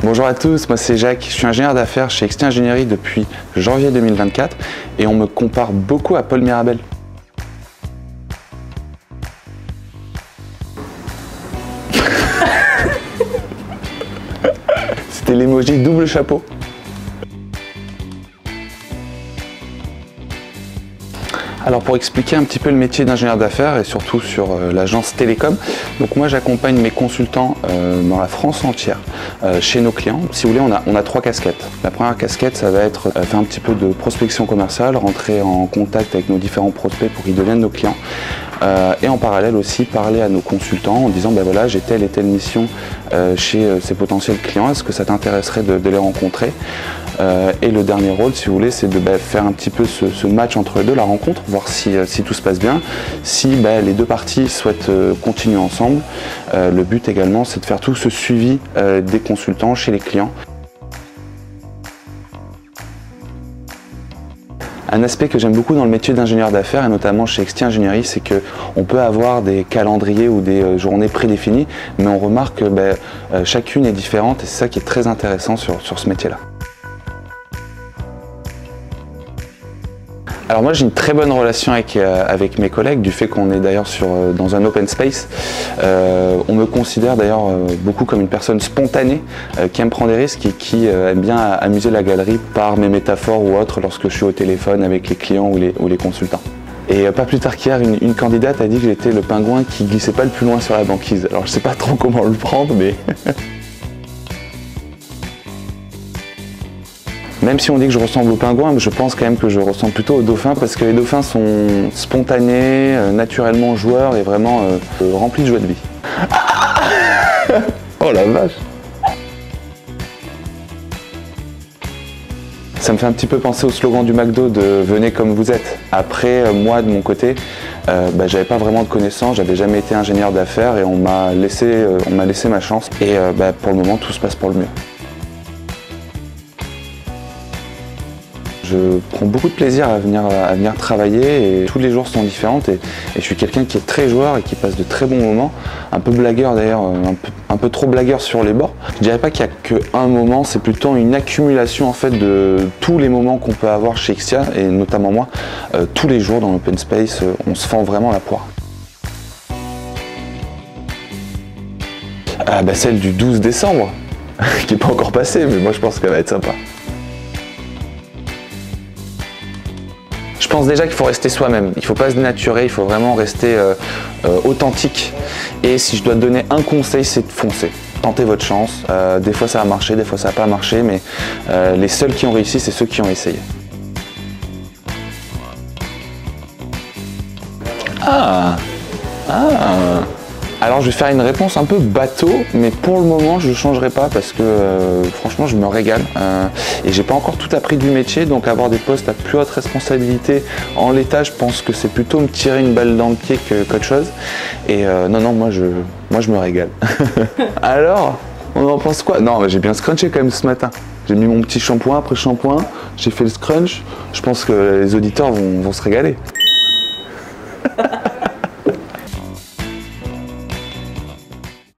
Bonjour à tous, moi c'est Jacques, je suis ingénieur d'affaires chez XT Ingénierie depuis janvier 2024 et on me compare beaucoup à Paul Mirabel. C'était l'emoji double chapeau. Alors pour expliquer un petit peu le métier d'ingénieur d'affaires et surtout sur l'agence Télécom, donc moi j'accompagne mes consultants dans la France entière chez nos clients. Si vous voulez, on a trois casquettes. La première casquette, ça va être faire un petit peu de prospection commerciale, rentrer en contact avec nos différents prospects pour qu'ils deviennent nos clients. Et en parallèle aussi parler à nos consultants en disant ben voilà, j'ai telle et telle mission chez ces potentiels clients, est-ce que ça t'intéresserait de les rencontrer? Et le dernier rôle, si vous voulez, c'est de faire un petit peu ce match entre les deux, la rencontre, voir si tout se passe bien, si les deux parties souhaitent continuer ensemble. Le but également, c'est de faire tout ce suivi des consultants chez les clients. Un aspect que j'aime beaucoup dans le métier d'ingénieur d'affaires et notamment chez XT Ingénierie, c'est qu'on peut avoir des calendriers ou des journées prédéfinies, mais on remarque que chacune est différente et c'est ça qui est très intéressant sur ce métier-là. Alors moi j'ai une très bonne relation avec mes collègues, du fait qu'on est d'ailleurs dans un open space. On me considère d'ailleurs beaucoup comme une personne spontanée qui aime prendre des risques et qui aime bien amuser la galerie par mes métaphores ou autres lorsque je suis au téléphone avec les clients ou les consultants. Et pas plus tard qu'hier, une candidate a dit que j'étais le pingouin qui glissait pas le plus loin sur la banquise. Alors je sais pas trop comment le prendre, mais... Même si on dit que je ressemble au pingouin, je pense quand même que je ressemble plutôt au dauphin parce que les dauphins sont spontanés, naturellement joueurs et vraiment remplis de joie de vie. Oh la vache! Ça me fait un petit peu penser au slogan du McDo de « Venez comme vous êtes ». Après, moi de mon côté, j'avais pas vraiment de connaissances, j'avais jamais été ingénieur d'affaires et on m'a laissé ma chance. Et pour le moment, tout se passe pour le mieux. Je prends beaucoup de plaisir à venir travailler et tous les jours sont différents et je suis quelqu'un qui est très joueur et qui passe de très bons moments, un peu blagueur d'ailleurs, un peu trop blagueur sur les bords. Je dirais pas qu'il n'y a qu'un moment, c'est plutôt une accumulation en fait de tous les moments qu'on peut avoir chez XTIA et notamment moi, tous les jours dans l'open space, on se fend vraiment la poire. Celle du 12 décembre, qui n'est pas encore passée, mais moi je pense qu'elle va être sympa. Je pense déjà qu'il faut rester soi-même, il ne faut pas se dénaturer, il faut vraiment rester authentique. Et si je dois te donner un conseil, c'est de foncer. Tentez votre chance, des fois ça a marché, des fois ça n'a pas marché, mais les seuls qui ont réussi, c'est ceux qui ont essayé. Alors je vais faire une réponse un peu bateau, mais pour le moment je ne changerai pas parce que franchement je me régale et j'ai pas encore tout appris du métier, donc avoir des postes à plus haute responsabilité en l'état, je pense que c'est plutôt me tirer une balle dans le pied qu'autre chose. Et non, moi je me régale. Alors, on en pense quoi? Non, j'ai bien scrunché quand même ce matin. J'ai mis mon petit shampoing après shampoing, j'ai fait le scrunch, je pense que les auditeurs vont se régaler.